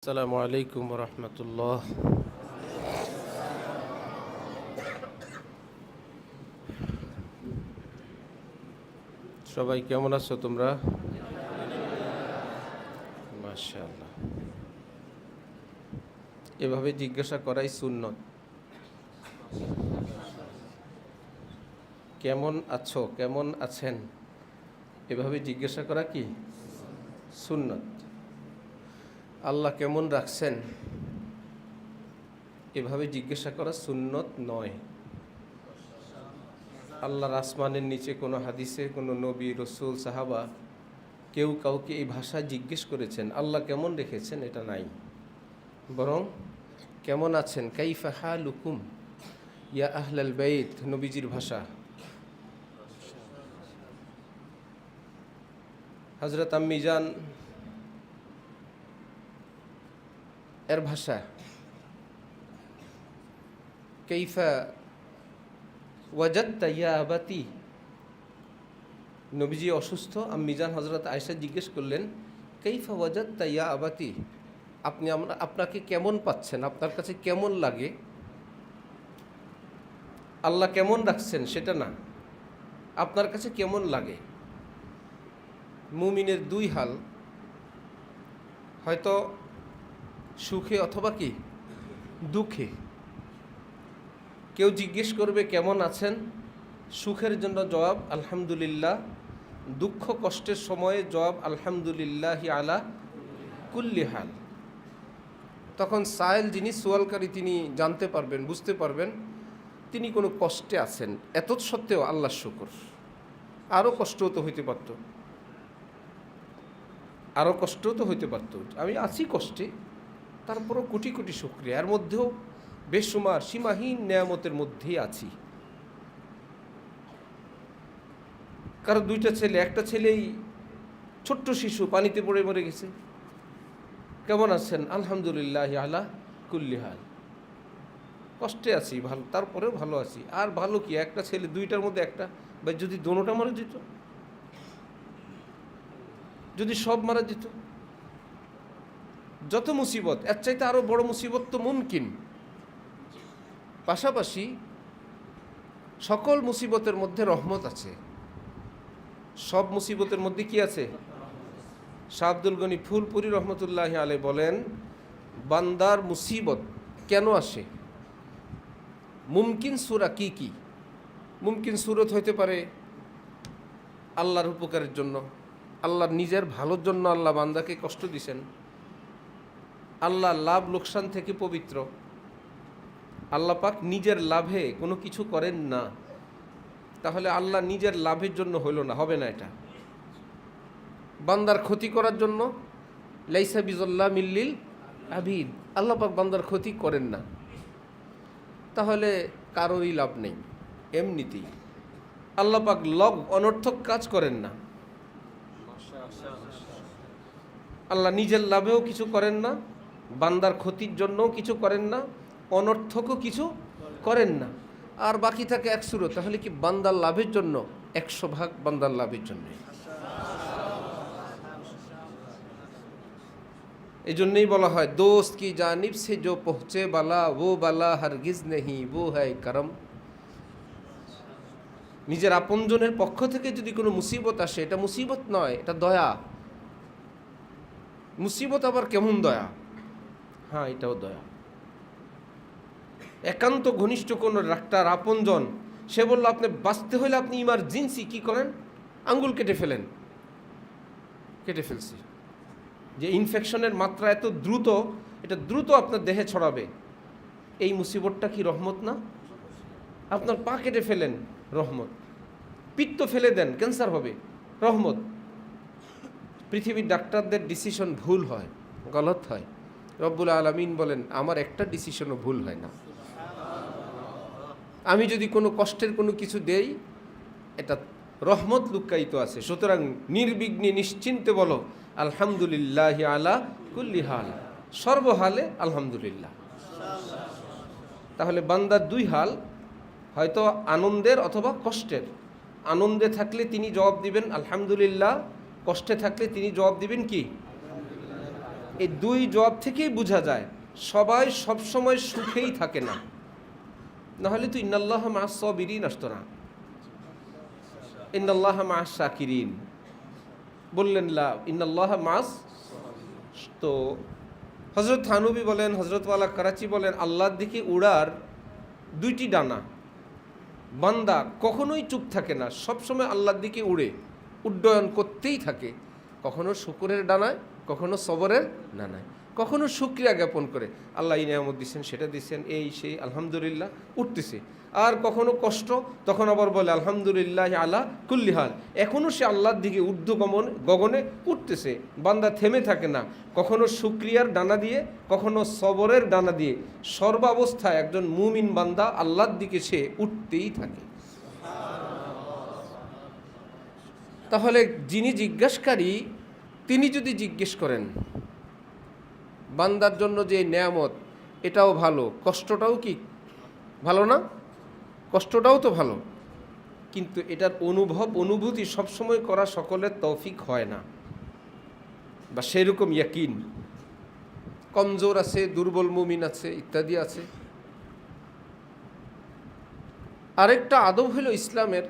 আসসালামু আলাইকুম রহমতুল্লাহ। সবাই কেমন আছো তোমরা? মাশাআল্লাহ। এভাবে জিজ্ঞাসা করাই সুন্নত। কেমন আছো, কেমন আছেন, এভাবে জিজ্ঞাসা করা কি সুন্নত। আল্লাহ কেমন রাখছেন এভাবে জিজ্ঞাসা করা সুন্নত নয়। আল্লাহর আসমানের নিচে কোনো হাদিসে কোনো নবী, রসুল, সাহাবা কেউ কাউকে এই ভাষা জিজ্ঞেস করেছেন আল্লাহ কেমন রেখেছেন, এটা নাই। বরং কেমন আছেন, কাইফা হালুকুম ইয়া আহলাল বাইত, নবীজির ভাষা। হযরত আম্মি জান এর ভাষা কাইফা ওয়াজাদতা ইয়া আবাতি। নবীজি অসুস্থ, আম্মি জান হযরত আয়েশা জিজ্ঞেস করলেন কাইফা ওয়াজাদতা ইয়া আবাতি, আপনাকে কেমন পাচ্ছেন, আপনার কাছে কেমন লাগে। আল্লাহ কেমন রাখছেন সেটা না, আপনার কাছে কেমন লাগে। মুমিনের দুই হাল, হয়তো সুখে অথবা কি দুঃখে। কেউ জিজ্ঞেস করবে কেমন আছেন, সুখের জন্য জবাব আলহামদুলিল্লাহ, দুঃখ কষ্টের সময়ে জবাব আলহামদুলিল্লাহি আলা কুল্লি হাল। তখন সায়েল, যিনি সোয়ালকারী, তিনি জানতে পারবেন, বুঝতে পারবেন তিনি কোনো কষ্টে আছেন। এত সত্ত্বেও আল্লাহর শুকর, আরও কষ্টও তো হইতে পারত, আরও কষ্টও তো হইতে পারত। আমি আছি কষ্টে, তারপরও কোটি কোটি শুকরিয়া, এর মধ্যেও বেশুমার সীমাহীন নেয়ামতের মধ্যেই আছি। কারো দুইটা ছেলে, একটা ছেলেই ছোট্ট শিশু, পানিতে পড়ে মরে গেছে। কেমন আছেন, আলহামদুলিল্লাহ আলা কুল্লি হাল, কষ্টে আছি ভালো, তারপরেও ভালো আছি। আর ভালো কি, একটা ছেলে, দুইটার মধ্যে একটা, বা যদি দোনোটা মারা যেত, যদি সব মারা যেত, যত মুসিবত, এর চাইতে আরো বড় মুসিবত তো মুমকিন। পাশাপাশি সকল মুসিবতের মধ্যে রহমত আছে। সব মুসিবতের মধ্যে কি আছে? শাহ আব্দুল গনি ফুলপুরি রহমতুল্লাহ আলাইহি বলেন, বান্দার মুসিবত কেন আসে, মুমকিন সূরা কি কি। মুমকিন সূরত হইতে পারে আল্লাহর উপকারের জন্য, আল্লাহর নিজের ভালোর জন্য আল্লাহ বান্দাকে কষ্ট দিছেন। আল্লাহ লাভ লোকসান থেকে পবিত্র, আল্লাহ পাক নিজের লাভে কোনো কিছু করেন না। তাহলে আল্লাহ নিজের লাভের জন্য হইল না, হবে না। এটা বান্দার ক্ষতি করার জন্য, লাইসা বিজল্লা মিল্লিল আবিদ, আল্লাহ পাক বান্দার ক্ষতি করেন না। তাহলে কারোরই লাভ নেই। এমনিতেই আল্লাহ পাক অনর্থক কাজ করেন না। আল্লাহ নিজের লাভেও কিছু করেন না, বান্দার ক্ষতির জন্যও কিছু করেন না, অনর্থকও কিছু করেন না। আর বাকি থাকে এক সূরত। তাহলে কি বান্দার লাভের জন্য, 100% বান্দার লাভের জন্য। এই জন্যই বলা হয়, দোস্ত কি জানিব সে জো পৌঁছে বালা ও বালা হরগিজ নেহি ও হ্যায় করম। নিজের আপনজনের পক্ষ থেকে যদি কোনো মুসিবত আসে, এটা মুসিবত নয়, এটা দয়া। মুসিবত আবার কেমন দয়া? হ্যাঁ, এটাও দয়া। একান্ত ঘনিষ্ঠ কোনো ডাক্তার, আপনজন, সে বলল আপনি বাঁচতে হলে আপনি ইমার্জেন্সি কি করেন, আঙ্গুল কেটে ফেলেন। কেটে ফেলছি, যে ইনফেকশনের মাত্রা এত দ্রুত, এটা দ্রুত আপনার দেহে ছড়াবে। এই মুসিবতটা কি রহমত না? আপনার পা কেটে ফেলেন, রহমত। পিত্ত ফেলে দেন, ক্যান্সার হবে, রহমত। পৃথিবীর ডাক্তারদের ডিসিশন ভুল হয়, গলত হয়। রব্বুল আলামিন বলেন আমার একটা ডিসিশনও ভুল হয় না। আমি যদি কোনো কষ্টের কোনো কিছু দেই, এটা রহমত লুকায়িত আছে। সুতরাং নির্বিঘ্নে নিশ্চিন্তে বলো আলহামদুলিল্লাহ আলা কুল্লি হাল, সর্বহালে আলহামদুলিল্লাহ। তাহলে বান্দার দুই হাল, হয়তো আনন্দের অথবা কষ্টের। আনন্দে থাকলে তিনি জবাব দিবেন আলহামদুলিল্লাহ, কষ্টে থাকলে তিনি জবাব দিবেন কি এই দুই জবাব থেকেই বোঝা যায় সবাই সবসময় সুখেই থাকে না, নাহলে তো ইন্নাল্লাহ মা'আস সাবিরিন আসতো না, ইন্নাল্লাহ মা'আস শাকিরিন বললেন লা ইন্নাল্লাহ মা'আস। তো হযরত থানবী বলেন, হযরত ওয়ালা করাচি বলেন, আল্লাহর দিকে উড়ার দুইটি ডানা। বান্দা কখনোই চুপ থাকে না, সবসময় আল্লাহর দিকে উড়ে উড্ডয়ন করতেই থাকে, কখনো শুকরের ডানায়, কখনো সবরের ডানায়, কখনো শুকরিয়া জ্ঞাপন করে আল্লাহ এই নিয়ামত দিচ্ছেন, সেটা দিচ্ছেন, এই সেই আলহামদুলিল্লাহ উঠতেছে। আর কখনো কষ্ট, তখন আবার বলে আলহামদুলিল্লাহ আলা কুল্লি হাল। এখনও সে আল্লাহর দিকে গগনে উঠতেছে, বান্দা থেমে থাকে না, কখনো শুকরিয়ার ডানা দিয়ে, কখনো সবরের ডানা দিয়ে, সর্বাবস্থায় একজন মুমিন বান্দা আল্লাহর দিকে সে উঠতেই থাকে। তাহলে যিনি জিজ্ঞাসকারী তিনি যদি জিজ্ঞেস করেন বান্দার জন্য যে নেয়ামত এটাও ভালো, কষ্টটাও কি ভালো না? কষ্টটাও তো ভালো, কিন্তু এটার অনুভূতি সবসময় করা সকলের তৌফিক হয় না, বা সেরকম ইয়াকিন, কমজোর আছে, দুর্বল মুমিন আছে, ইত্যাদি আছে। আরেকটা আদব হলো ইসলামের,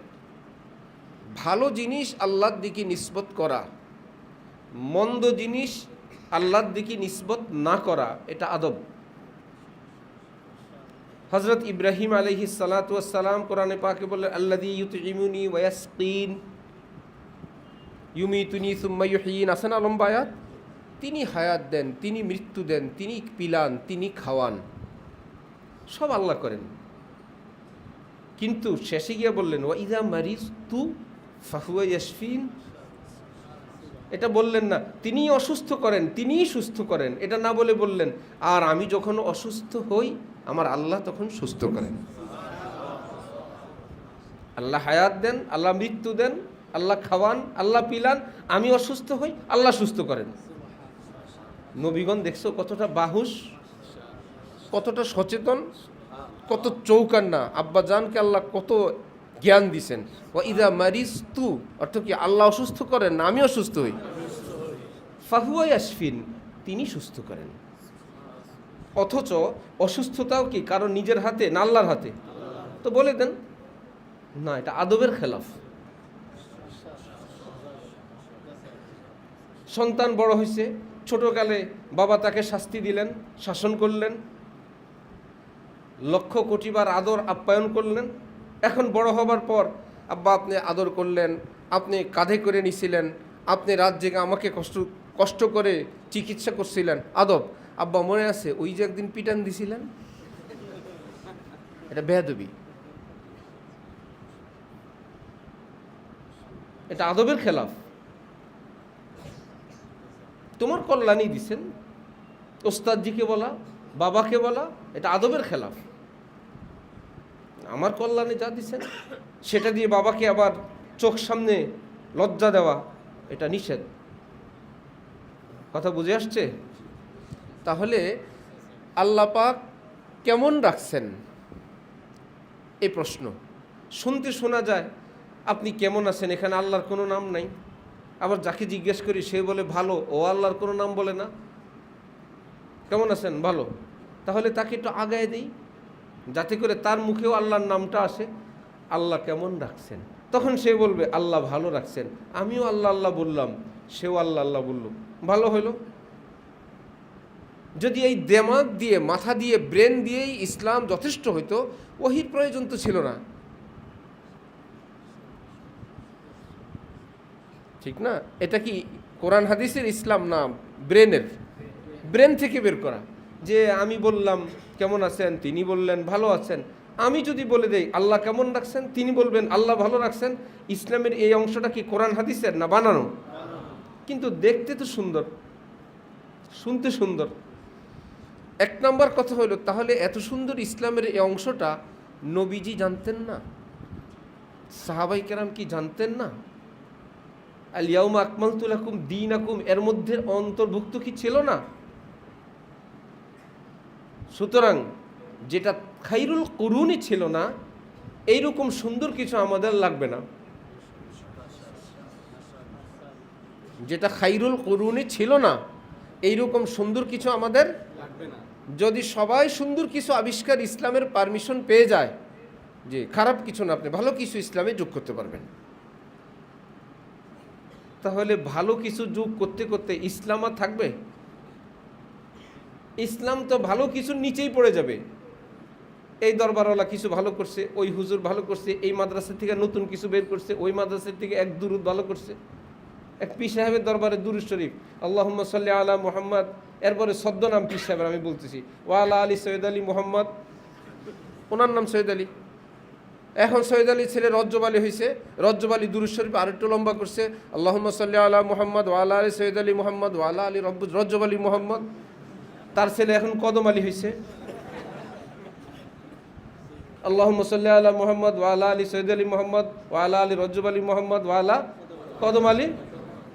ভালো জিনিস আল্লাহর দিকে নিসবত করা, মন্দ জিনিস আল্লাহর দিকে নিসবত না করা, এটা আদব। হযরত ইব্রাহিম আলাইহিস সালাতু ওয়াস সালাম কোরআনে পাকে বললেন আল্লাযী ইউতঈমুনি ওয়া ইয়াসকিন ইউমিতুনি সুম্মা ইউহয়িন, আছেন লম্বা আয়াত। তিনি হায়াত দেন, তিনি মৃত্যু দেন, তিনি পিলান, তিনি খাওয়ান, সব আল্লাহ করেন। কিন্তু শেষে গিয়ে বললেন ওয়া ইযা মারিজতু ফাহুয়া ইয়াশফিন, এটা বললেন না তিনি অসুস্থ করেন, তিনিই সুস্থ করেন, এটা না বলে বললেন আর আমি যখন অসুস্থ হই আমার আল্লাহ তখন সুস্থ করেন। আল্লাহ হায়াত দেন, আল্লাহ মৃত্যু দেন, আল্লাহ খাওয়ান, আল্লাহ পিলান, আমি অসুস্থ হই, আল্লাহ সুস্থ করেন। নবীগণ দেখছো কতটা বাহুস, কতটা সচেতন, কত চৌকান্না, আব্বা জানকে আল্লাহ কত জ্ঞান দিছেন। ওয়া ইযা মারিজতু অর্থ কি আল্লাহ অসুস্থ করেন না আমি অসুস্থ হই, ফাহুয়া ইয়াশফিন, তিনি সুস্থ করেন। অথচ অসুস্থতাও কি কারণ নিজের হাতে না আল্লাহর হাতে? তো বলে দেন না, এটা আদবের খেলাফ। সন্তান বড় হয়েছে, ছোটকালে বাবা তাকে শাস্তি দিলেন, শাসন করলেন, লক্ষ কোটিবার আদর আপ্যায়ন করলেন। এখন বড় হবার পর আব্বা আপনি আদর করলেন, আপনি কাঁধে করে নিছিলেন, আপনি রাত জেগে আমাকে কষ্ট করে চিকিৎসা করছিলেন, আদব। আব্বা মনে আছে ওই যে একদিন পিটান দিছিলেন, এটা বেয়াদবি, এটা আদবের খেলাফ। তোমার কল্যাণই দিছেন, ওস্তাদজিকে বলা, বাবাকে বলা, এটা আদবের খেলাফ। আমার কল্যাণে যা দিছেন সেটা দিয়ে বাবাকে আবার চোখ সামনে লজ্জা দেওয়া, এটা নিষেধ। কথা বুঝে আসছে? তাহলে আল্লাহ পাক কেমন রাখছেন এই প্রশ্ন শুনতে শোনা যায় আপনি কেমন আছেন, এখানে আল্লাহর কোনো নাম নাই। আবার যাকে জিজ্ঞেস করি সে বলে ভালো, ও আল্লাহর কোনো নাম বলে না। কেমন আছেন? ভালো। তাহলে তাকে একটু আগায় দেই যাতে করে তার মুখেও আল্লাহর নামটা আসে। আল্লাহ কেমন রাখছেন, তখন সে বলবে আল্লাহ ভালো রাখছেন। আমিও আল্লাহ আল্লাহ বললাম, সেও আল্লাহ আল্লাহ বলল, ভালো হইল। যদি এই দেমাগ দিয়ে, মাথা দিয়ে, ব্রেন দিয়েই ইসলাম যথেষ্ট হইতো, ওহির প্রয়োজন তো ছিল না, ঠিক না? এটা কি কোরআন হাদিসের ইসলাম না ব্রেনের? ব্রেন থেকে বের করা যে আমি বললাম কেমন আছেন, তিনি বললেন ভালো আছেন। আমি যদি বলে দেই আল্লাহ কেমন রাখছেন, তিনি বলবেন আল্লাহ ভালো রাখছেন। ইসলামের এই অংশটা কি কোরআন হাদিসের না বানানো? কিন্তু দেখতে তো সুন্দর, শুনতে সুন্দর। এক নম্বর কথা হলো, তাহলে এত সুন্দর ইসলামের এই অংশটা নবীজি জানতেন না? সাহাবাই কেরাম কি জানতেন না? আল ইয়াউমা আকমালতু লাকুম দীনাকুম এর মধ্যে অন্তর্ভুক্ত কি ছিল না? সুতরাং যেটা খাইরুল কুরুনি ছিল না, এইরকম সুন্দর কিছু আমাদের লাগবে না। যেটা খাইরুল কুরুনি ছিল না, এইরকম সুন্দর কিছু আমাদের লাগবে না। যদি সবাই সুন্দর কিছু আবিষ্কার ইসলামের পারমিশন পেয়ে যায়, যে খারাপ কিছু না, আপনি ভালো কিছু ইসলামে যোগ করতে পারবেন, তাহলে ভালো কিছু যোগ করতে করতে ইসলাম আর থাকবে? ইসলাম তো ভালো কিছুর নিচেই পড়ে যাবে। এই দরবারওয়ালা কিছু ভালো করছে, ওই হুজুর ভালো করছে, এই মাদ্রাসা থেকে নতুন কিছু বের করছে, ওই মাদ্রাসা থেকে এক দুরুদ ভালো করছে, এক পীর সাহেবের দরবারে দুরুদ শরীফ আল্লাহুম্মা সাল্লি আলা মুহাম্মদ, এরপরে ছদ্মনাম পীর সাহেবের আমি বলতেছি, ওয়ালা আলী সৈয়দ আলী মুহাম্মদ, ওনার নাম সৈয়দ আলী। এখন সৈয়দ আলী ছেলে রজ্জব আলী হয়েছে, রজ্জব আলী দুরুদ শরীফ আরেকটু লম্বা করছে, আল্লাহুম্মা সাল্লি আলা মুহাম্মদ ওয়ালা আলী সৈয়দ আলী মুহাম্মদ ওয়ালা আলী রজ্জব আলী মুহাম্মদ। তার ছেলে এখন কদম আলী হয়েছে, আল্লাহুম্মা সাল্লি আলা মুহাম্মদ ওয়ালা আলী সৈয়দ আলী মুহাম্মদ ওয়ালা আলী রজ্জব আলী মুহাম্মদ ওয়ালা কদম আলী।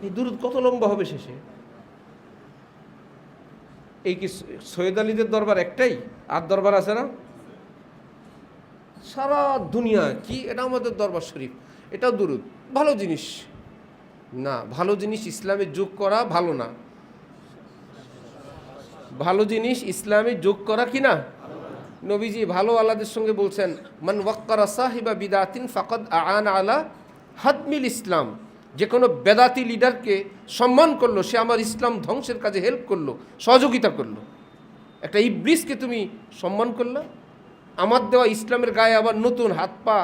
এই দুরুদ কত লম্বা হবে শেষে? এই কি সৈয়দ আলীদের দরবার একটাই? আর দরবার আছে না? সারা দুনিয়া কি এটা আমাদের দরবার শরীফ, এটাও দুরুদ। ভালো জিনিস না, ভালো জিনিস ইসলামে যোগ করা ভালো না। ভালো জিনিস ইসলামে যোগ করা কি না? নবীজি ভালো আল্লাহদের সঙ্গে বলছেন, মান ওয়াক্কারা সাহিবা বিদাতিন ফাকাদ আআন আলা হাদমিল ইসলাম। যে কোনো বেদাতি লিডারকে সম্মান করলো, সে আমার ইসলাম ধ্বংসের কাজে হেল্প করলো, সহযোগিতা করলো। একটা ইবলিসকে তুমি সম্মান করলা, আমার দেওয়া ইসলামের গায়ে আবার নতুন হাত পা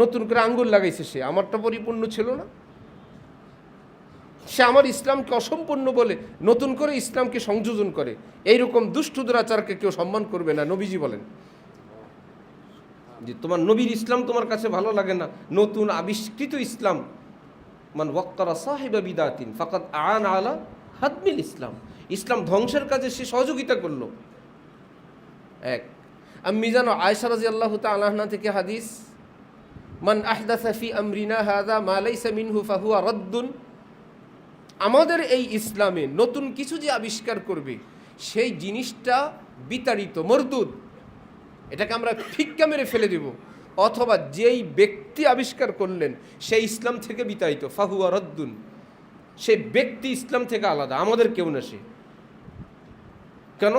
নতুন করে আঙ্গুল লাগাইছে, সে আমারটা পরিপূর্ণ ছিল না। সে আমার ইসলামকে অসম্পূর্ণ বলে নতুন করে ইসলামকে সংযোজন করে। এইরকম দুষ্ট দুরাচারকে কেউ সম্মান করবে না। নবীজি বলেন যে তোমার নবীর ইসলাম তোমার কাছে ভালো লাগে না, নতুন আবিষ্কৃত ইসলাম, মান ওয়াক্কারা সাহিবা বিদাতিন ফাকাদ আআন আলা হাদমিল ইসলাম, ইসলাম ধ্বংসের কাজে সে সহযোগিতা করলো। এক আমি জানো আয়েশা রাদিয়াল্লাহু তাআলা আনহা থেকে হাদিস, মান আহদাসা ফি আমরিনা হাযা মা লাইসা মিনহু ফাহুয়া রাদ্দুন। আমাদের এই ইসলামে নতুন কিছু যে আবিষ্কার করবে, সেই জিনিসটা বিতাড়িত, মরদুদ, এটাকে আমরা ফিক্কা মেরে ফেলে দেব। অথবা যেই ব্যক্তি আবিষ্কার করলেন সেই ইসলাম থেকে বিতাড়িত, ফাহুয়া রদ্দুন, সেই ব্যক্তি ইসলাম থেকে আলাদা, আমাদের কেউ না সে। কেন?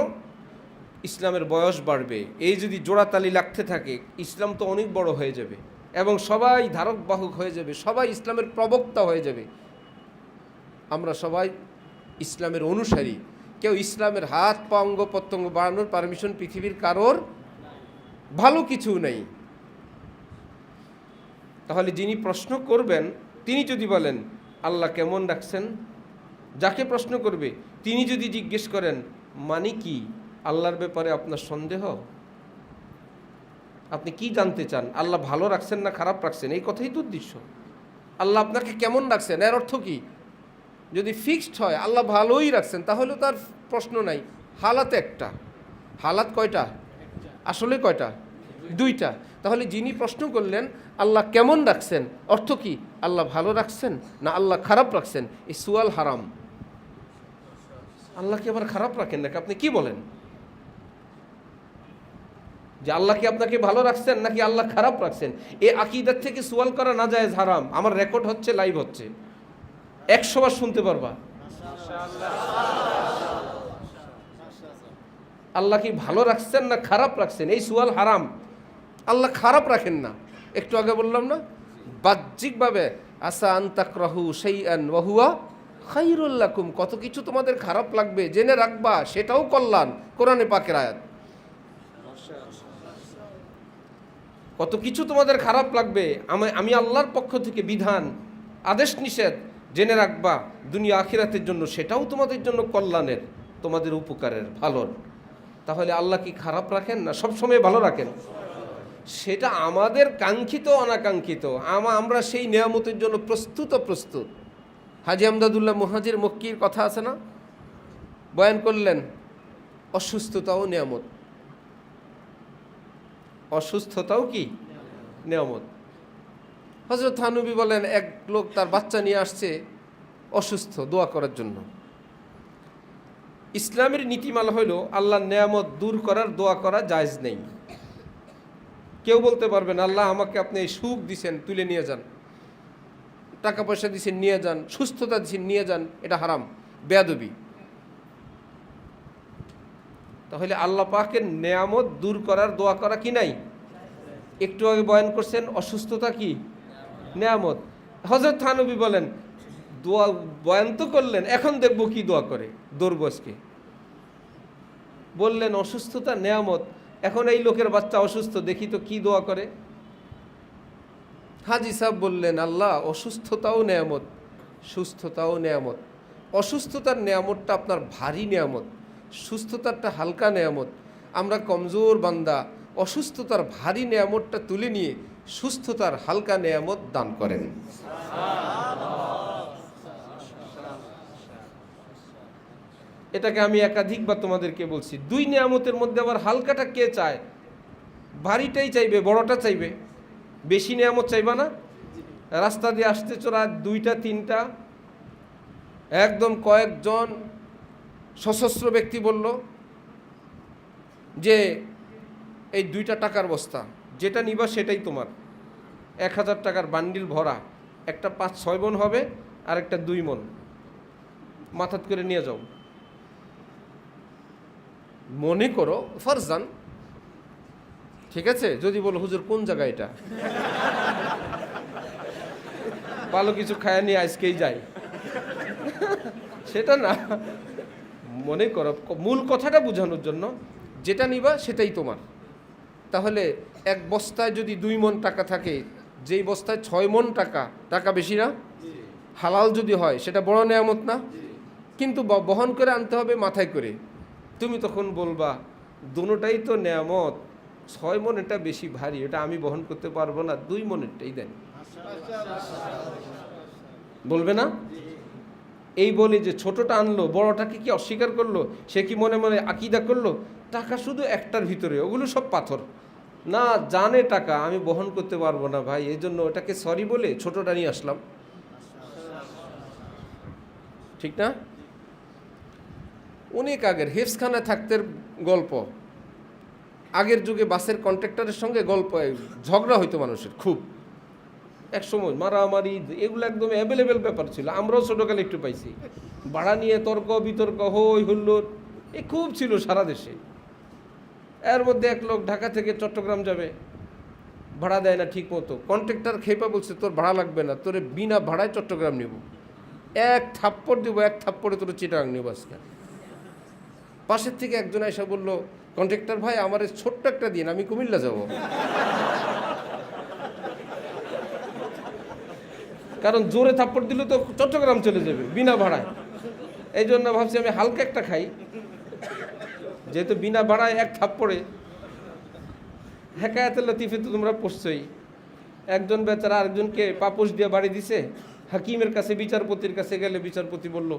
ইসলামের বয়স বাড়বে, এই যদি জোড়াতালি লাগতে থাকে, ইসলাম তো অনেক বড় হয়ে যাবে এবং সবাই ধারক বাহক হয়ে যাবে, সবাই ইসলামের প্রবক্তা হয়ে যাবে। আমরা সবাই ইসলামের অনুসারী, কেউ ইসলামের হাত পা অঙ্গ প্রত্যঙ্গ বাড়ানোর পারমিশন পৃথিবীর কারোর ভালো কিছু নেই। তাহলে যিনি প্রশ্ন করবেন তিনি যদি বলেন আল্লাহ কেমন রাখছেন, যাকে প্রশ্ন করবে তিনি যদি জিজ্ঞেস করেন মানে কি আল্লাহর ব্যাপারে আপনার সন্দেহ, আপনি কি জানতে চান, আল্লাহ ভালো রাখছেন না খারাপ রাখছেন, এই কথাই তো উদ্দেশ্য। আল্লাহ আপনাকে কেমন রাখছেন এর অর্থ কি? যদি ফিক্সড হয় আল্লাহ ভালোই রাখছেন, তাহলে তার প্রশ্ন নাই। হালাত একটা, হালাত কয়টা? আসলে কয়টা? দুইটা। তাহলে যিনি প্রশ্ন করলেন আল্লাহ কেমন রাখছেন, অর্থ কি? আল্লাহ ভালো রাখছেন না আল্লাহ খারাপ রাখছেন? এই সুয়াল হারাম। আল্লাহকে আবার খারাপ রাখেন নাকি? আপনি কি বলেন যে আল্লাহ কি আপনাকে ভালো রাখছেন নাকি আল্লাহ খারাপ রাখছেন? এই আকীদার থেকে সুয়াল করা না জায়েজ, হারাম। আমার রেকর্ড হচ্ছে, লাইভ হচ্ছে, 100 বার শুনতে পারবা। আল্লাহ কি ভালো রাখছেন না খারাপ রাখছেন, এই সুয়াল হারাম। আল্লাহ খারাপ রাখেন না। একটু আগে বললাম না, বাহ্যিকভাবে আসা আন তাকরাহু শাইআন ওয়া হুয়া খায়রুল লাকুম, কত কিছু তোমাদের খারাপ লাগবে, জেনে রাখবা, সেটাও কল্যাণ। কোরআনে পাকের আয়াত। কত কিছু তোমাদের খারাপ লাগবে, আমি আল্লাহর পক্ষ থেকে বিধান, আদেশ নিষেধ জেনে রাখবা দুনিয়া আখিরাতের জন্য, সেটাও তোমাদের জন্য কল্যাণের, তোমাদের উপকারের, ভালোর। তাহলে আল্লাহ কি খারাপ রাখেন না? সবসময় ভালো রাখেন। সেটা আমাদের কাঙ্ক্ষিত অনাকাঙ্ক্ষিত, আমরা সেই নিয়ামতের জন্য প্রস্তুত। হাজী আমদাদুল্লাহ মুহাজির মক্কির কথা আছে না, বয়ান করলেন অসুস্থতাও নিয়ামত। অসুস্থতাও কি নিয়ামত? হযরত থানবী বলেন, এক লোক তার বাচ্চা নিয়ে আসছে অসুস্থ, দোয়া করার জন্য। ইসলামের নীতিমালা হইল আল্লাহর নিয়ামত দূর করার দোয়া করা জায়েজ নেই। কেউ বলতে পারবেন আল্লাহ আমাকে আপনি এই সুখ দিছেন, তুলে নিয়ে যান, টাকা পয়সা দিছেন নিয়ে যান, সুস্থতা দিছেন নিয়ে যান, এটা হারাম, বেয়াদবি। তাহলে আল্লাহ পাকের নেয়ামত দূর করার দোয়া করা কি নাই? একটু আগে বয়ান করছেন অসুস্থতা কি নেয়ামত। হযরত থানবী বলেন দোয়া বয়ান তো করলেন, এখন দেখব কি দোয়া করে দরবসকে। বললেন অসুস্থতা নেয়ামত, এখন এই লোকের বাচ্চা অসুস্থ, দেখি তো কি দোয়া করে। হাজী সাহেব বললেন আল্লাহ অসুস্থতাও নেয়ামত, সুস্থতাও নেয়ামত। অসুস্থতার নেয়ামতটা আপনার ভারী নেয়ামত, সুস্থতারটা হালকা নেয়ামত। আমরা কমজোর বান্দা, অসুস্থতার ভারী নেয়ামতটা তুলে নিয়ে সুস্থতার হালকা নেয়ামত দান করেন। এটাকে আমি একাধিকবার তোমাদেরকে বলছি। দুই নেয়ামতের মধ্যে আবার হালকাটা কে চায়? ভারীটাই চাইবে, বড়টা চাইবে, বেশি নেয়ামত চাইবা না। রাস্তা দিয়ে আসতে চোরা দুইটা তিনটা একদম কয়েকজন সশস্ত্র ব্যক্তি বলল যে এই 2টা টাকার বস্তা, যেটা নিবা সেটাই তোমার। 1000 টাকার বান্ডিল ভরা, একটা 5-6 মণ হবে আর একটা 2 মণ, মাথাত করে নিয়ে যাও। মনে করো ফারজান, ঠিক আছে? যদি বলো হুজুর কোন জায়গা এটা, ভালো কিছু খায় নিয়ে আজকেই যাই, সেটা না। মনে করো মূল কথাটা বোঝানোর জন্য, যেটা নিবা সেটাই তোমার। তাহলে এক বস্তায় যদি 2 মণ টাকা থাকে, যেই বস্তায় 6 মণ টাকা, টাকা বেশি না? হালাল যদি হয় সেটা বড় নেয়ামত না? কিন্তু বহন করে আনতে হবে মাথায় করে। তুমি তখন বলবা দুটোটাই তো নেয়ামত, 6 মণ এটা বেশি ভারী, এটা আমি বহন করতে পারবো না, 2 মণেরটাই দেন। বলবে না? এই বলে যে ছোটটা আনলো, বড়টাকে কি অস্বীকার করলো? সে কি মনে মনে আকীদা করলো টাকা শুধু একটার ভিতরে, ওগুলো সব পাথর না, জানে টাকা আমি বহন করতে পারবো না ভাই, এই জন্য ওটাকে সরি বলে ছোটটা নিয়ে আসলাম। ঠিক না? অনেক আগের হেফসখানায় থাকতে গল্প, আগের যুগে বাসের কন্ট্রাক্টরের সঙ্গে গল্প, ঝগড়া হইতো মানুষের খুব, এক সময় মারামারি, এগুলো একদম অ্যাভেলেবেল ব্যাপার ছিল। আমরাও ছোটোকালে একটু পাইছি, ভাড়া নিয়ে তর্ক বিতর্ক, হই হুল্লোড়, এ খুব ছিল সারা দেশে। এর মধ্যে এক লোক ঢাকা থেকে চট্টগ্রাম যাবে, ভাড়া দেয় না ঠিক মতো। কন্ট্রাক্টর খেপা বলছে তোর ভাড়া লাগবে না, তোরে বিনা ভাড়ায় চট্টগ্রাম নেব, 1 থাপ্পড় দেবো, 1 থাপ্পড়ে তোর চিটাগাং নেব আজকে। পাশের থেকে একজন এসে বললো কন্ট্রাক্টর ভাই আমার ছোট্ট একটা দিন, আমি কুমিল্লা যাব। কারণ জোরে থাপ্পড় দিলে তো চট্টগ্রাম চলে যাবে বিনা ভাড়ায়, এই জন্য ভাবছি আমি হালকা একটা খাই, যেহেতু বিনা ভাড়ায় 1 থাপ্পড়ে। হেকায়াতে লতিফে তো তোমরা পড়ছই, একজন বেচারা আরেকজনকে পাপোশ দিয়ে বাড়ি দিছে। হাকিমের কাছে, বিচারপতির কাছে গেলে বিচারপতি বলল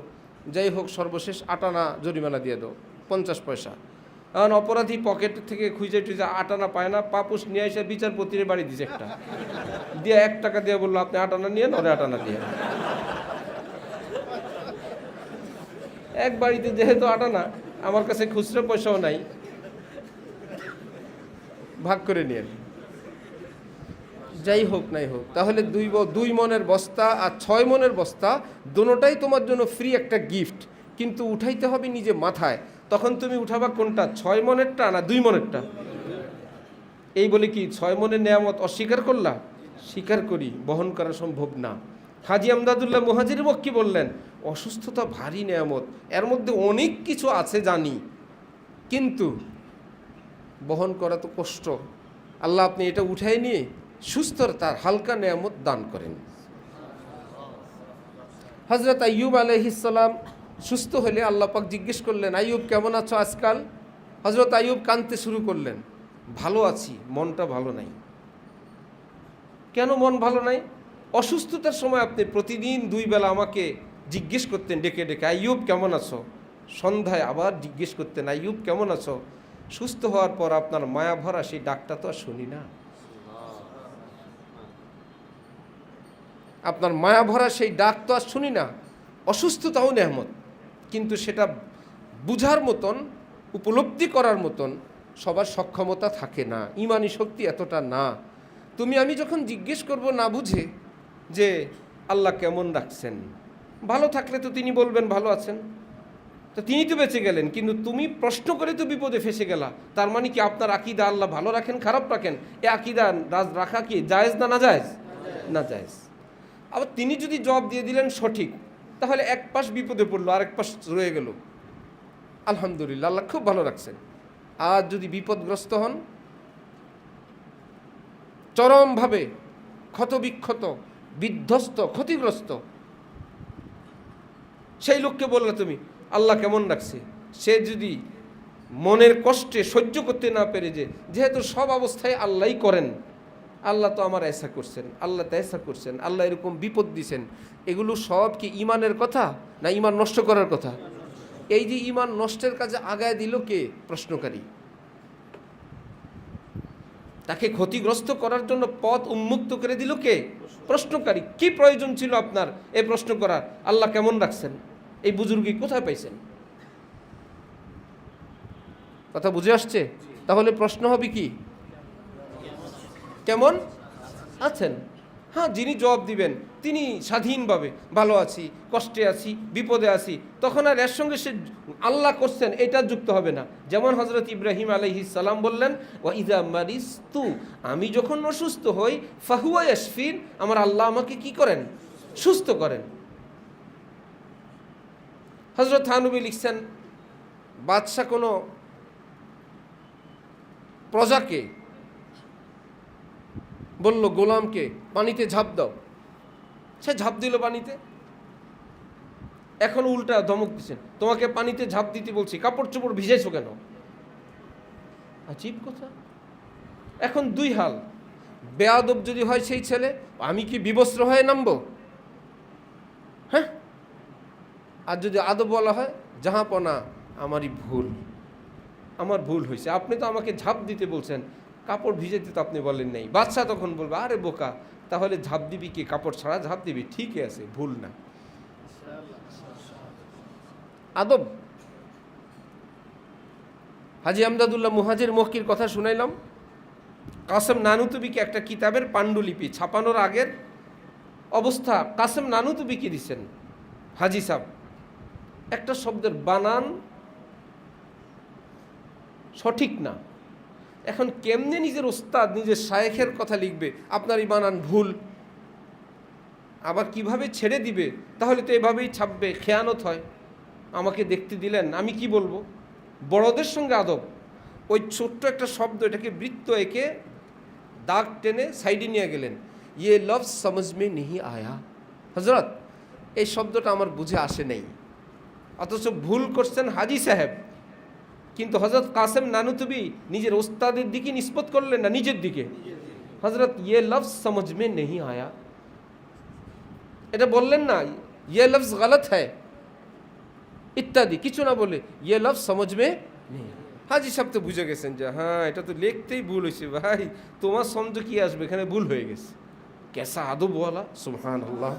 যাই হোক সর্বশেষ 8 আনা জরিমানা দিয়ে দাও, 50 পয়সা। এখন অপরাধী পকেট থেকে খুঁজে টুজে 8 আনা পায় না, পাপোশ নিয়ে এসে বিচারপতির বাড়ি দিছে একটা, দিয়ে 1 টাকা দিয়ে বললো আপনি 8 আনা নিয়ে 8 আনা দিয়ে। এক বাড়িতে যেহেতু 8 আনা, আমার কাছে খুচরো পয়সাও নাই, ভাগ করে নিয়ে। যাই হোক নাই হোক, তাহলে 2 মণের বস্তা আর 6 মণের বস্তা দুটোটাই তোমার জন্য ফ্রি একটা গিফট, কিন্তু উঠাইতে হবে নিজে মাথায়। তখন তুমি উঠাবা কোনটা, 6 মণেরটা না 2 মণেরটা? এই বলে কি 6 মণের নেয়ামত অস্বীকার করলা? স্বীকার করি, বহন করা সম্ভব না। হাজী আমদাদুল্লাহ মুহাজির মক্কি বললেন অসুস্থতা ভারী নেয়ামত, এর মধ্যে অনেক কিছু আছে জানি, কিন্তু বহন করা তো কষ্ট। আল্লাহ আপনি এটা উঠাই নিয়ে সুস্থর তার হালকা নেয়ামত দান করেন। হযরত আইয়ুব আলাইহিস সালাম সুস্থ হলে আল্লাহ পাক জিজ্ঞেস করলেন আইয়ুব কেমন আছো আজকাল? হযরত আইয়ুব কাঁদতে শুরু করলেন, ভালো আছি, মনটা ভালো নাই। কেন মন ভালো নাই? অসুস্থতার সময় আপনি প্রতিদিন 2 বেলা আমাকে জিজ্ঞেস করতেন ডেকে ডেকে আইয়ুব কেমন আছো, সন্ধ্যায় আবার জিজ্ঞেস করতেন আইয়ুব কেমন আছো। সুস্থ হওয়ার পর আপনার মায়া ভরা সেই ডাকটা তো আর শুনি না। আপনার মায়া ভরা সেই ডাক তো আর শুনি না। অসুস্থতাও নেয়ামত, কিন্তু সেটা বুঝার মতন, উপলব্ধি করার মতন সবার সক্ষমতা থাকে না, ইমানি শক্তি এতটা না। তুমি আমি যখন জিজ্ঞেস করব না বুঝে যে আল্লাহ কেমন রাখছেন, ভালো থাকলে তো তিনি বলবেন ভালো আছেন, তো তিনি তো বেঁচে গেলেন, কিন্তু তুমি প্রশ্ন করে তো বিপদে ফেসে গেলা। তার মানে কি আপনার আকীদা আল্লাহ ভালো রাখেন খারাপ রাখেন, এ আকীদা রাখা কি জায়েজ না জায়েজ? না জায়েজ। আবার তিনি যদি জবাব দিয়ে দিলেন সঠিক, তাহলে এক পাশ বিপদে পড়লো, আরেক পাশ রয়ে গেল। আলহামদুলিল্লাহ, আল্লাহ খুব ভালো রাখছেন। আর যদি বিপদগ্রস্ত হন, চরমভাবে ক্ষতবিক্ষত, বিধ্বস্ত, ক্ষতিগ্রস্ত, সেই লোককে বললে তুমি আল্লাহ কেমন রাখছে, সে যদি মনের কষ্টে সহ্য করতে না পেরে, যেহেতু সব অবস্থায় আল্লাহই করেন, আল্লাহ তো আমার এসা করছেন, আল্লাহ তেসা করছেন, আল্লাহ এরকম বিপদ দিছেন, এগুলো সব কি ইমানের কথা না ইমান নষ্ট করার কথা? এই যে ইমান নষ্টের কাজে আগায় দিল কে? প্রশ্নকারী। তাকে ক্ষতিগ্রস্ত করার জন্য পথ উন্মুক্ত করে দিল কে? প্রশ্নকারী। কি প্রয়োজন ছিল আপনার এই প্রশ্ন করার? আল্লাহ কেমন রাখছেন, এই বুজুর্গি কোথায় পাইছেন? কথা বুঝে আসছে? তাহলে প্রশ্ন হবে কি, কেমন আছেন? হ্যাঁ, যিনি জবাব দিবেন তিনি স্বাধীনভাবে ভালো আছি, কষ্টে আছি, বিপদে আছি, তখন আর এর সঙ্গে সে আল্লাহ করছেন এটা যুক্ত হবে না। যেমন হজরত ইব্রাহিম আলাইহিস সালাম বললেন, ওয়া ইযা মারিস্তু, আমি যখন অসুস্থ হই, ফাহুয়া ইয়াশফিন, আমার আল্লাহ আমাকে কি করেন? সুস্থ করেন। হজরত থানবী লিখছেন, বাদশাহ কোনো প্রজাকে বলল গোলামকে পানিতে ঝাঁপ দাও, সে ঝাঁপ দিল পানিতে। এখন উল্টা ধমক দিচ্ছেন, তোমাকে পানিতে ঝাঁপ দিতে বলছি, কাপড় চোপড় ভিজাইছো কেন? আজীব কথা। এখন দুই হাল, বেয়াদব যদি হয় সেই ছেলে, আমি কি বিবস্ত্র হয়ে নামবো? হ্যাঁ। আর যদি আদব বলা হয়, জাহাপনা আমারই ভুল, আমার ভুল হয়েছে, আপনি তো আমাকে ঝাঁপ দিতে বলছেন, কাপড় ভিজাইতে তো আপনি বলেন নাই। বাদশা তখন বলবে, আরে বোকা, তাহলে ঝাঁপ দিবি কি? কাপড় ছাড়া ঝাঁপ দিবি, ঠিকই আছে, ভুল না। আদব। হাজী আমদাদুল্লাহ মুহাজির মক্কির কথা শুনাইলাম। কাসেম নানুতুবিকে একটা কিতাবের পাণ্ডুলিপি ছাপানোর আগের অবস্থা কাসেম নানুতুবিকে দিচ্ছেন। হাজি সাহেব একটা শব্দের বানান সঠিক না, এখন কেমনে নিজের ওস্তাদ নিজের শায়েখের কথা লিখবে, আপনার এই বানান ভুল, আবার কিভাবে ছেড়ে দিবে? তাহলে তো এভাবেই ছাপবে, খেয়ানত হয়। আমাকে দেখতে দিলেন, আমি কি বলবো? বড়দের সঙ্গে আদব। ওই ছোট্ট একটা শব্দ, এটাকে বৃত্ত এঁকে দাগ টেনে সাইডে নিয়ে গেলেন। ইয়ে লফজ সমঝ মে নেহি আয়া, হজরত এই শব্দটা আমার বুঝে আসে নাই। অথচ ভুল করছেন হাজি সাহেব, কিন্তু হজরত কাসেম নানুতুবি নিজের ওস্তাদের দিকে নিসবত করলেন না নিজের দিকে। হজরত ইয়ে লফজ সমঝ মে নেহি আয়া, এটা বললেন না ইয়ে লফজ গলত হ্যায় ইত্যাদি কিছু না বলে ইয়ে লফজ সমঝ মে নেই। হাজি সাহেব তো বুঝে গেছেন যে হ্যাঁ এটা তো লিখতেই ভুল হয়েছে, ভাই তোমার সমঝ কি আসবে, এখানে ভুল হয়ে গেছে। কেসা আদব বলা, সুবহানাল্লাহ।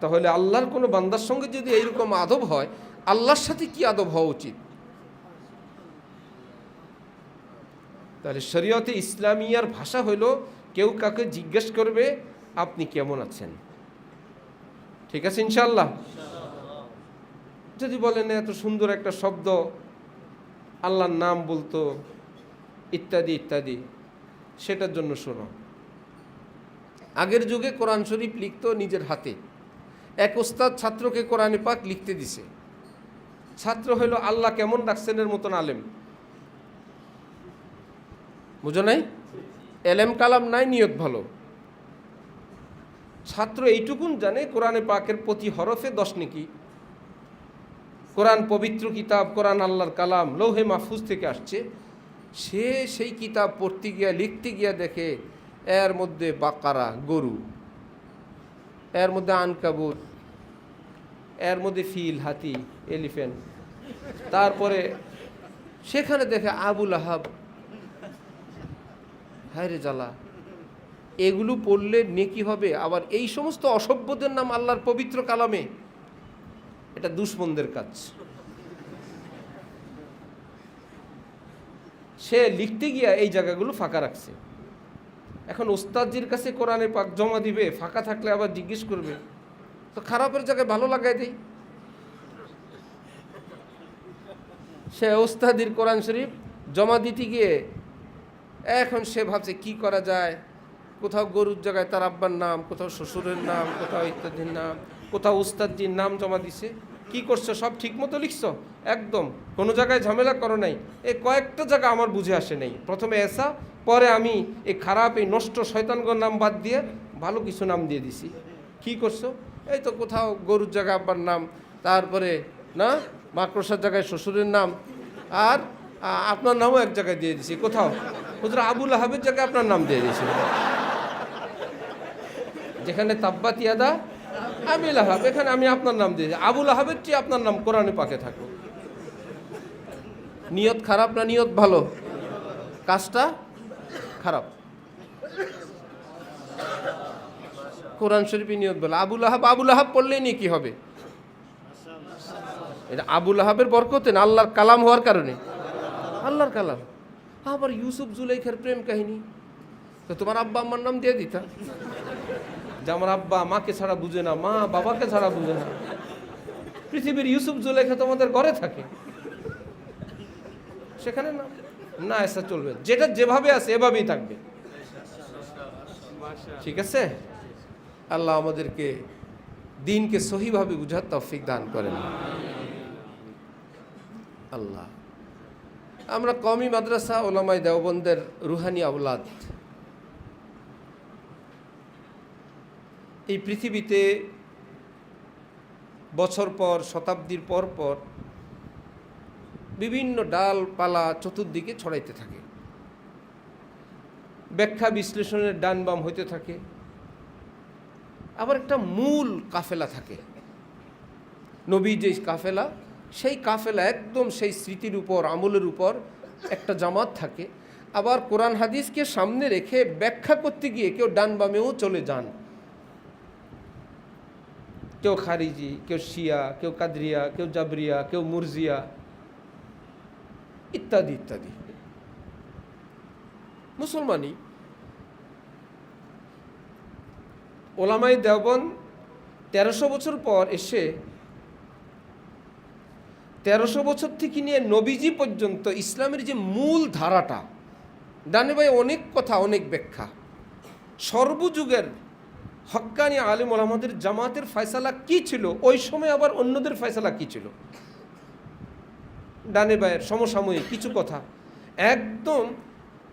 তাহলে আল্লাহর কোনো বান্দার সঙ্গে যদি এইরকম আদব হয়, আল্লাহর সাথে কি আদব হওয়া উচিত? তাহলে শরীয়তে ইসলামিয়ার ভাষা হলো, কেউ কাকে জিজ্ঞেস করবে আপনি কেমন আছেন, ঠিক আছে ইনশাআল্লাহ। যদি বলেন এত সুন্দর একটা শব্দ, আল্লাহর নাম বলতো ইত্যাদি ইত্যাদি, সেটার জন্য শোনো। আগের যুগে কোরআন শরীফ লিখতো নিজের হাতে। এক ওস্তাদ ছাত্রকে কোরআনে পাক লিখতে দিছে। ছাত্র হইল আল্লাহ কেমন রাখছেনের মতন আলেম, বুঝো নাই? এলেম কালাম নাই, নিয়ত ভালো। ছাত্র এইটুকুন জানে কোরআনে পাকের প্রতি হরফে 10 নেকি। কোরআন পবিত্র কিতাব, কোরআন আল্লাহর কালাম, লৌহে মাহফুজ থেকে আসছে। সে সেই কিতাব পড়তে গিয়া লিখতে গিয়া দেখে এর মধ্যে বাকারা গরু, এর মধ্যে আনকাবুত, এর মধ্যে ফিল হাতি এলিফ্যান্ট, তারপরে সেখানে দেখে আবুল আহাব, হায় রে জ্বালা, এগুলো পড়লে নেকি হবে। আবার এই সমস্ত অসভ্যদের নাম আল্লাহর পবিত্র কালামে, এটা দুশমনদের কাজ। সে লিখতে গিয়া এই জায়গাগুলো ফাঁকা রাখছে। এখন ওস্তাদজির কাছে কোরআনে পাক জমা দিবে, ফাঁকা থাকলে আবার জিজ্ঞেস করবে, তো খারাপের জায়গায় ভালো লাগাই দেই। সে ওস্তাদির কোরআন শরীফ জমা দিতে গিয়ে এখন সে ভাবছে কি করা যায়, কোথাও গরুর জায়গায় তার আব্বার নাম, কোথাও শ্বশুরের নাম, কোথাও ইত্যাদির নাম, কোথাও উস্তাদজির নাম জমা দিছে। কি করছো, সব ঠিক মতো লিখছো? একদম কোনো জায়গায় ঝামেলা করো নাই? এই কয়েকটা জায়গা আমার বুঝে আসে নাই, প্রথমে এসা, পরে আমি এই খারাপ এই নষ্ট শয়তানগর নাম বাদ দিয়ে ভালো কিছু নাম দিয়ে দিছি। কি করছো? এই তো কোথাও গরুর জায়গায় আব্বার নাম, তারপরে না মাকড়সার জায়গায় শ্বশুরের নাম, আর আপনার নামও এক জায়গায় দিয়ে দিছি। কোথাও হুজুর আবুল আহাবের জায়গায় আপনার নাম দিয়ে দিয়েছিল, যেখানে তাব্বাত ইয়াদা আবিল আহাব, এখানে আমি আপনার নাম দিয়েছি। আবুল আহাবের চেয়ে আপনার নাম কোরআনে পাকে থাকো। নিয়ত খারাপ না নিয়ত ভালো? কাজটা খারাপ। কোরআন শরীফে নিয়ত ভালো। আবুল আহাব পড়লেই নিয়ে কি হবে? এটা আবুল আহাবের বরকতে না, আল্লাহর কালাম হওয়ার কারণে। আল্লাহর কালাম। আবার ইউসুফ জুলাইখার প্রেম কাহিনী, তো তোমার আব্বা আম্মার নাম দিয়ে দিতা যে আমার আব্বা মাকে ছাড়া বুঝে না, মা বাবাকে ছাড়া বুঝে না। পৃথিবীর ইউসুফ জুলাইখা তোমাদের ঘরে থাকে, সেখানে না না এসা চলবে। যেটা যেভাবে আছে এভাবেই থাকবে, ঠিক আছে? আল্লাহ আমাদেরকে দিনকে সহিভাবে বুঝার তৌফিক দান করেন। আল্লাহ, আমরা কওমি মাদ্রাসা ওলামায়ে দেওবন্দের রুহানি আওলাদ। এই পৃথিবীতে বছর পর শতাব্দীর পর পর বিভিন্ন ডালপালা চতুর্দিকে ছড়াইতে থাকে, ব্যাখ্যা বিশ্লেষণের ডান বাম হইতে থাকে। আবার একটা মূল কাফেলা থাকে, নবী যে কাফেলা, সেই কাফেলা একদম সেই স্মৃতির উপর আমলের উপর একটা জামাত থাকে। আবার কোরআন হাদিসকে সামনে রেখে ব্যাখ্যা করতে গিয়ে কেউ ডান বামেও চলে যান, কেউ খারিজি, কেউ শিয়া, কেউ কাদরিয়া, কেউ জাবরিয়া, কেউ মুরজিয়া, ইত্যাদি ইত্যাদি। মুসলমানই ওলামায়ে দেওবন্দ 1300 বছর পর এসে 1300 বছর থেকে নিয়ে নবীজি পর্যন্ত ইসলামের যে মূল ধারাটা, ডানে ভাই অনেক কথা অনেক ব্যাখ্যা, সর্বযুগের হক্কানি আলেম ওলামাদের জামাতের ফয়সালা কি ছিল, ওই সময় আবার অন্যদের ফয়সালা কি ছিল, ডানে ভাইয়ের সমসাময়িক কিছু কথা একদম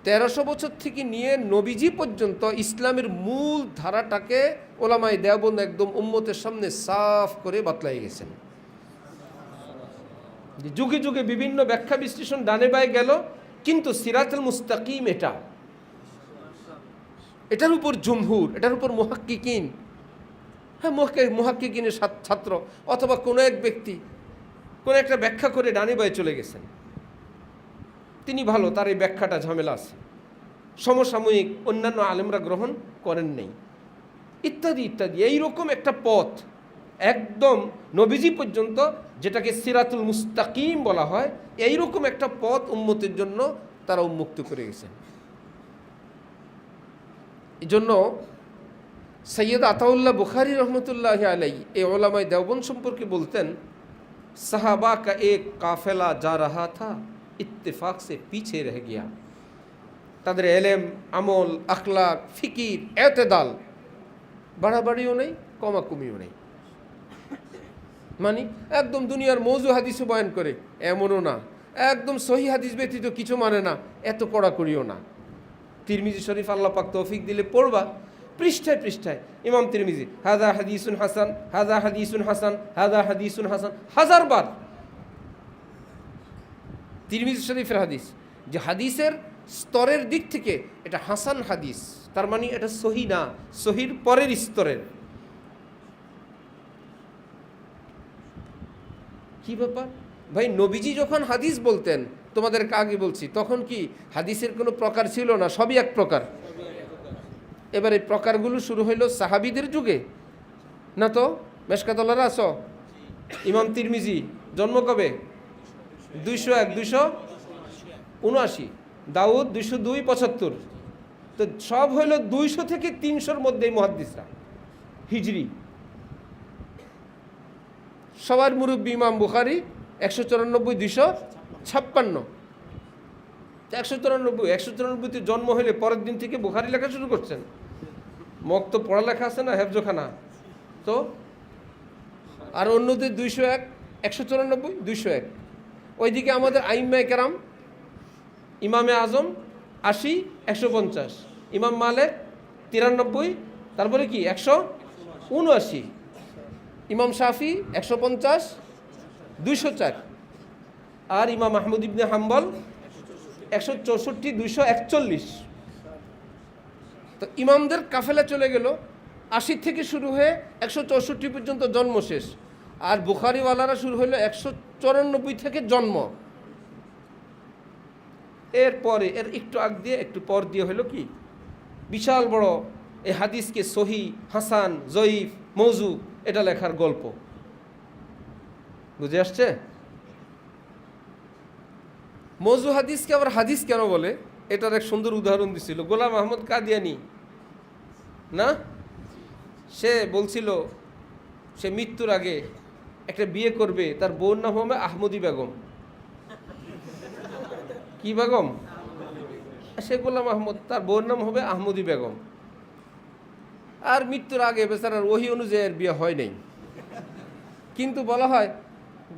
1300 বছর থেকে নিয়ে নবীজি পর্যন্ত ইসলামের মূল ধারাটাকে ওলামায়ে দেওবন্দ একদম উম্মতের সামনে সাফ করে বাতলাই গেছেন। যুগে যুগে বিভিন্ন ব্যাখ্যা বিশ্লেষণ ডানে বায়ে গেল, কিন্তু সিরাতুল মুস্তাকিম এটার উপর জমহুর, এটার উপর মুহাক্কিকিন, হ্যাঁ মুহাক্কিকিনের ছাত্র অথবা কোনো এক ব্যক্তি কোনো একটা ব্যাখ্যা করে ডানে বায়ে চলে গেছেন, তিনি ভালো, তার এই ব্যাখ্যাটা ঝামেলা আছে, সমসাময়িক অন্যান্য আলেমরা গ্রহণ করেন নেই, ইত্যাদি ইত্যাদি। এইরকম একটা পথ একদম নবীজি পর্যন্ত, যেটাকে সিরাতুল মুস্তাকিম বলা হয়, এইরকম একটা পথ উম্মতের জন্য তারা উন্মুক্ত করে গেছেন। এই জন্য সৈয়দ আতাউল্লাহ বুখারী রহমতুল্লাহ আলাইহি এই ওলামায়ে দেওবন্দ সম্পর্কে বলতেন, সাহাবা কা এক কাফেলা যা রাহা থা ইত্তেফাক সে পিছে রহ গিয়া। তাদের এলেম, আমল, আখলাক, ফিকির, এতেদাল, বাড়াবাড়িও নেই, কমাকমিও নেই। মানে একদম দুনিয়ার মৌজু হাদিসও বয়ান করে এমনও না, একদম সহি হাদিস ব্যতীত কিছু মানে না, এত কড়াকড়িও না। তিরমিজি শরীফ আল্লাহ পাক তৌফিক দিলে পড়বা, পৃষ্ঠায় পৃষ্ঠায় ইমাম তিরমিজি হাযা হাদিসুন হাসান, হাযা হাদিসুন হাসান, হাযা হাদিসুন হাসান, হাজারবার তিরমিজি শরীফের হাদিস, যে হাদিসের স্তরের দিক থেকে এটা হাসান হাদিস, তার মানে এটা সহি না, সহির পরের স্তরের। কি ব্যাপার ভাই, নবীজি যখন হাদিস বলতেন, তোমাদেরকে আগে বলছি, তখন কি হাদিসের কোনো প্রকার ছিল না, সবই এক প্রকার। এবার এই প্রকারগুলো শুরু হইল সাহাবীদের যুগে না? তো মেশকাতলারা আস, ইমাম তিরমিজি জন্ম কবে? 201, 279, দাউদ 202, 75, তো সব হইল 200 থেকে 300-র মধ্যেই মুহাদ্দিসরা হিজরি। সবার মুরব্বী ইমাম বুখারী 194, 56। 193 জন্ম হলে পরের দিন থেকে বুখারি লেখা শুরু করছেন। মক্ত পড়ালেখা আছে না, হেফজখানা তো। আর অন্যদের 201, 194, 201। ওইদিকে আমাদের আইম্মায়ে কেরাম, ইমামে আজম 80, 150, ইমাম মালিক 93, তারপরে কি 179, ইমাম শাফি 150, 204, আর ইমাম আহমদ ইবনে হাম্বল 164, 241। তো ইমামদের কাফেলা চলে গেল, 80 থেকে শুরু হয়ে 164 পর্যন্ত জন্ম শেষ। আর বুখারিওয়ালারা শুরু হলো 194 থেকে জন্ম। এরপরে এর একটু আগ দিয়ে একটু পর দিয়ে হলো কি বিশাল বড় এই হাদিসকে সহি, হাসান, জয়ীফ, মৌজু এটা লেখার গল্প। বুঝে আসছে? মৌজু হাদিসকে আবার হাদিস কেন বলে এটার এক সুন্দর উদাহরণ দিছিল গোলাম আহমদ কাদিয়ানি না। সে বলছিল সে মৃত্যুর আগে একটা বিয়ে করবে, তার বউর নাম হবে আহমদি বেগম। কি বেগম? সে গোলাম আহমদ, তার বউর নাম হবে আহমদি বেগম। আর মৃত্যুর আগে বেচারার ওহি অনুযায়ী এর বিয়ে হয় নাই, কিন্তু বলা হয়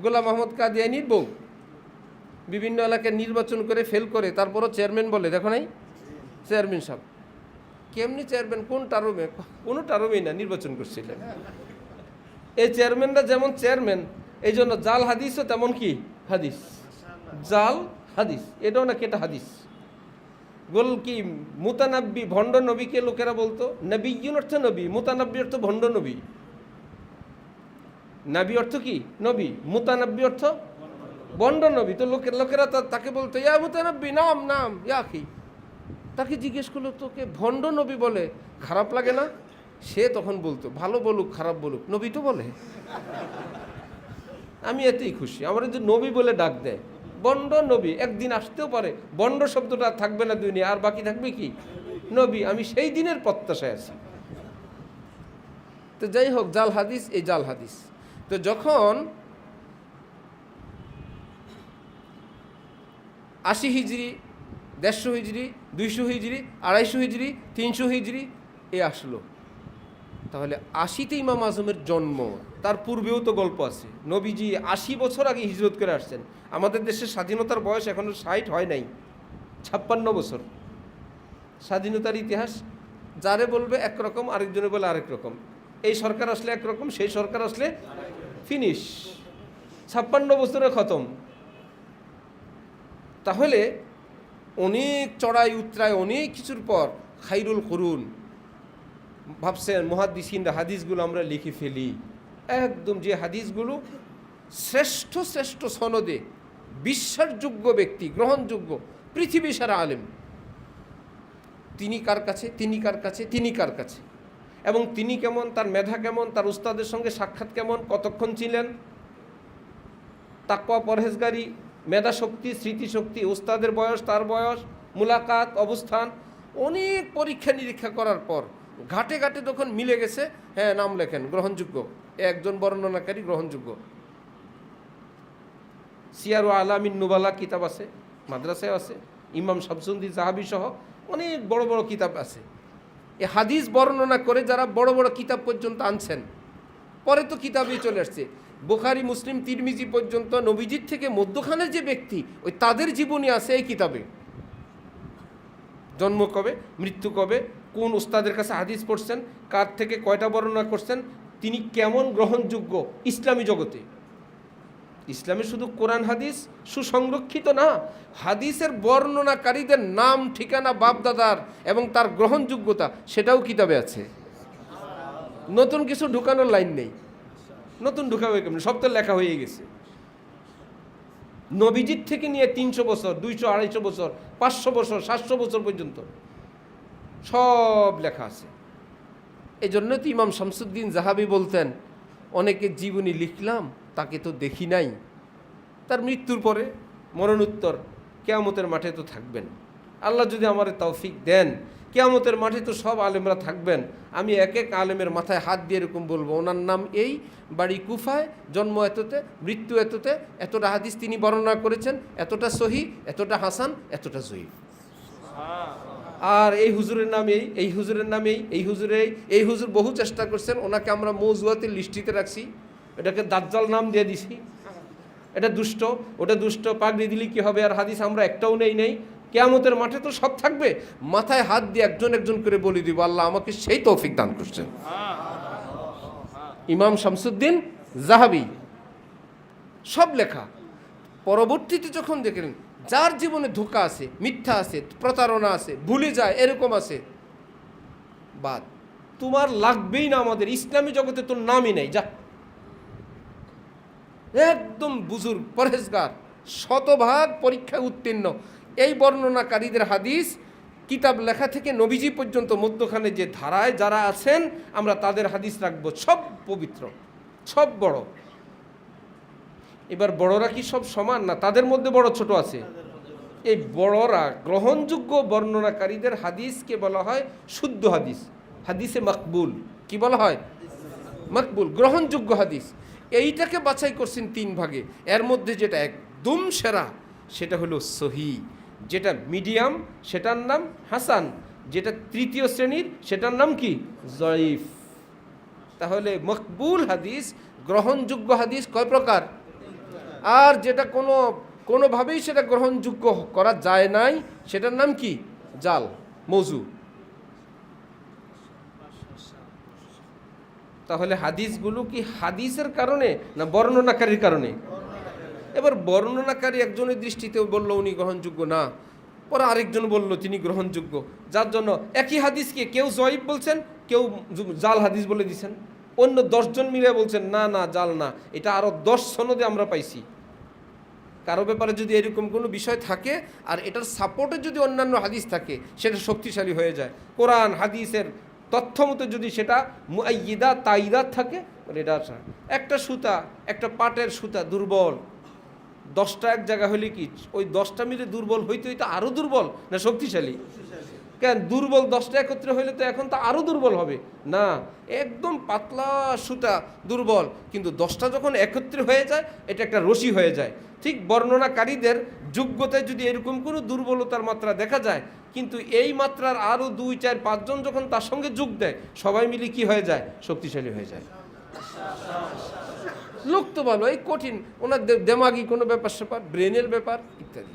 গোলাম আহমদ কাদিয়ানির বউ। বিভিন্ন এলাকায় নির্বাচন করে ফেল করে তারপরও চেয়ারম্যান বলে, দেখো নাই চেয়ারম্যান সাহেব। কেমনি চেয়ারম্যান? কোন টারমে? কোনো টারমেই না, নির্বাচন করছিলেন। এই চেয়ারম্যানরা যেমন চেয়ারম্যান, এই জন্য জাল হাদিসও তেমন কি হাদিস। জাল হাদিস এটাও না কেটা হাদিস। গোল কি মুতানাব্বি, ভণ্ড নবীকে লোকেরা বলতো। নবীন অর্থ নবী, মুতানাব্বি অর্থ ভণ্ড নবী। নাবি অর্থ কি নবী, মুতানাব্বি অর্থ ভণ্ড নবী। তো লোকেরা তাকে বলতো ইয়া মুতানাব্বি, নাম নাম ইয়া কি। তাকে জিজ্ঞেস করলো তোকে ভণ্ড নবী বলে খারাপ লাগে না? সে তখন বলতো ভালো বলুক খারাপ বলুক, নবী তো বলে, আমি এতেই খুশি। আমার যে নবী বলে ডাক দেয়, বন্ড নবী একদিন আসতেও পারে, বন্ড শব্দটা থাকবে না দুনিয়া, আর বাকি থাকবে কি নবী। আমি সেই দিনের প্রত্যাশায় আছি। তো যাই হোক, জাল হাদিস, এই জাল হাদিস। তো যখন 80 হিজরি, 150 হিজরি, 200 হিজরি, 250 হিজরি, 300 হিজরি এ আসলো, তাহলে 80তে ইমাম আজমের জন্ম। তার পূর্বেও তো গল্প আছে। নবীজি 80 বছর আগে হিজরত করে আসছেন। আমাদের দেশের স্বাধীনতার বয়স এখনো 60 হয় নাই, 56 বছর। স্বাধীনতার ইতিহাস যারে বলবে একরকম, আরেকজনে বলে আরেক রকম। এই সরকার আসলে একরকম, সেই সরকার আসলে ফিনিশ। 56 বছরে খতম। তাহলে অনেক চড়াই উতরায়, অনেক কিছুর পর খাইরুল কুরুন ভাবছেন মুহাদ্দিসিনরা হাদিসগুলো আমরা লিখে ফেলি। একদম যে হাদিসগুলো শ্রেষ্ঠ শ্রেষ্ঠ সনদে বিশ্বাসযোগ্য ব্যক্তি, গ্রহণযোগ্য, পৃথিবী সারা আলেম, তিনি কার কাছে, তিনি কার কাছে, তিনি কার কাছে, এবং তিনি কেমন, তার মেধা কেমন, তার উস্তাদের সঙ্গে সাক্ষাৎ কেমন, কতক্ষণ ছিলেন, তাকওয়া, পরহেজগারি, মেধা শক্তি, স্মৃতিশক্তি, উস্তাদের বয়স, তার বয়স, মুলাকাত, অবস্থান, অনেক পরীক্ষা নিরীক্ষা করার পর ঘাটে ঘাটে যখন মিলে গেছে, হ্যাঁ নাম লেখেন, গ্রহণযোগ্য, একজন বর্ণনাকারী গ্রহণযোগ্য। সিয়ারু আলামিন নুবালা কিতাব আছে, মাদ্রাসায় আছে, ইমাম শামসুদ্দি জাহাবি সহ অনেক বড় বড় কিতাব আছে। এই হাদিস বর্ণনা করে যারা বড় বড় কিতাব পর্যন্ত আনছেন, পরে তো কিতাবই চলে আসছে, বুখারী, মুসলিম, তিরমিজি পর্যন্ত নবীজির থেকে মধ্যখানের যে ব্যক্তি, ওই তাদের জীবনী আছে এই কিতাবে। জন্ম কবে, মৃত্যু কবে, কোন উস্তাদের কাছে হাদিস পড়ছেন, কার থেকে কয়টা বর্ণনা করছেন, তিনি কেমন গ্রহণযোগ্য ইসলামী জগতে। ইসলামে শুধু কোরআন হাদিস সুসংরক্ষিত না, হাদিসের বর্ণনাকারীদের নাম, ঠিকানা, বাপদাদার এবং তার গ্রহণযোগ্যতা সেটাও কিতাবে আছে। নতুন কিছু ঢুকানোর লাইন নেই। নতুন ঢুকাবে কেমন? সব তো লেখা হয়ে গেছে। নবীজির থেকে নিয়ে 300 বছর, 200, 250 বছর, 500 বছর, 700 বছর পর্যন্ত সব লেখা আছে। এই জন্য তো ইমাম শামসুদ্দিন জাহাবি বলতেন, অনেকের জীবনী লিখলাম তাকে তো দেখি নাই, তার মৃত্যুর পরে মরণোত্তর কিয়ামতের মাঠে তো থাকবেন। আল্লাহ যদি আমার তৌফিক দেন, কিয়ামতের মাঠে তো সব আলেমরা থাকবেন, আমি এক এক আলেমের মাথায় হাত দিয়ে এরকম বলবো, ওনার নাম এই, বাড়ি কুফায়, জন্ম এততে, মৃত্যু এততে, এতটা হাদিস তিনি বর্ণনা করেছেন, এতটা সহি, এতটা হাসান, এতটা জয়ীফ। আর এই হুজুরের নাম এই হুজুরের নাম এই হুজুর বহু চেষ্টা করছেন, ওনাকে আমরা মৌজুয়াতের লিস্টিতে রাখছি, এটাকে দাজ্জাল নাম দিয়ে দিছি, এটা দুষ্ট, ওটা দুষ্ট, পাগড়ি দিলি কি হবে, আর হাদিস আমরা একটাও নেই। কিয়ামতের মাঠে তো সব থাকবে, মাথায় হাত দিয়ে একজন একজন করে বলে দিব, আল্লাহ আমাকে সেই তৌফিক দান করছেন। ইমাম শামসুদ্দিন জাহাবি, সব লেখা। পরবর্তীতে যখন দেখলেন যার জীবনে ধোঁকা আছে, মিথ্যা আছে, প্রতারণা আছে, ভুলে যায়, এরকম আছে, বাদ, তোমার লাগবেই না, আমাদের ইসলামী জগতে তোর নামই নেই, যা। একদম বুজুর্গ, পরহেজগার, শতভাগ পরীক্ষায় উত্তীর্ণ, এই বর্ণনাকারীদের হাদিস কিতাব লেখা থেকে নবীজি পর্যন্ত মধ্যখানে যে ধারায় যারা আছেন, আমরা তাদের হাদিস রাখবো, সব পবিত্র, সব বড়। এবার বড়রা কি সব সমান না? তাদের মধ্যে বড় ছোট আছে। এই বড়রা গ্রহণযোগ্য বর্ণনাকারীদের হাদিসকে বলা হয় শুদ্ধ হাদিস, হাদিসে মাকবুল। কি বলা হয়? মাকবুল, গ্রহণযোগ্য হাদিস। এইটাকে বাছাই করছেন তিন ভাগে। এর মধ্যে যেটা একদম সেরা সেটা হলো সহি, যেটা মিডিয়াম সেটার নাম হাসান, যেটা তৃতীয় শ্রেণীর সেটার নাম কি? জয়ীফ। তাহলে মকবুল হাদিস, গ্রহণযোগ্য হাদিস কয় প্রকার? আর যেটা কোনোভাবেই সেটা গ্রহণযোগ্য করা যায় নাই, সেটার নাম কি? জাল, মৌজু। তাহলে হাদিসগুলো কি হাদিসের কারণে না বর্ণনাকারীর কারণে? এবার বর্ণনাকারী একজনের দৃষ্টিতে বলল উনি গ্রহণযোগ্য না, পরে আরেকজন বলল তিনি গ্রহণযোগ্য, যার জন্য একই হাদিসকে কেউ জয়ীফ বলছেন, কেউ জাল হাদিস বলে দিচ্ছেন, অন্য 10 জন মিলে বলছেন না না জাল না। এটা আরও 10 সনদে আমরা পাইছি। কারো ব্যাপারে যদি এরকম কোনো বিষয় থাকে আর এটার সাপোর্টে যদি অন্যান্য হাদিস থাকে, সেটা শক্তিশালী হয়ে যায়। কোরআন হাদিসের তথ্য মতো যদি সেটা মুআইয়িদা তাইদাত থাকে, এটা একটা সুতা, একটা পাটের সুতা দুর্বল, 10টা এক জায়গা হলে কি ওই 10টা মিলে দুর্বল হইতে হইতে আরও দুর্বল না শক্তিশালী? কেন দুর্বল 10টা একত্রে হইলে তো এখন তো আরও দুর্বল হবে না। একদম পাতলা সুতা দুর্বল, কিন্তু 10টা যখন একত্রে হয়ে যায় এটা একটা রশি হয়ে যায়। ঠিক বর্ণনাকারীদের যোগ্যতায় যদি এরকম কোনো দুর্বলতার মাত্রা দেখা যায়, কিন্তু এই মাত্রার আরও 2, 4, 5 জন যখন তার সঙ্গে যোগ দেয়, সবাই মিলে কি হয়ে যায়? শক্তিশালী হয়ে যায়। লোক তো ভালো, এই কঠিন, ওনার দেমাগি কোনো ব্যাপার স্যাপার, ব্রেনের ব্যাপার ইত্যাদি।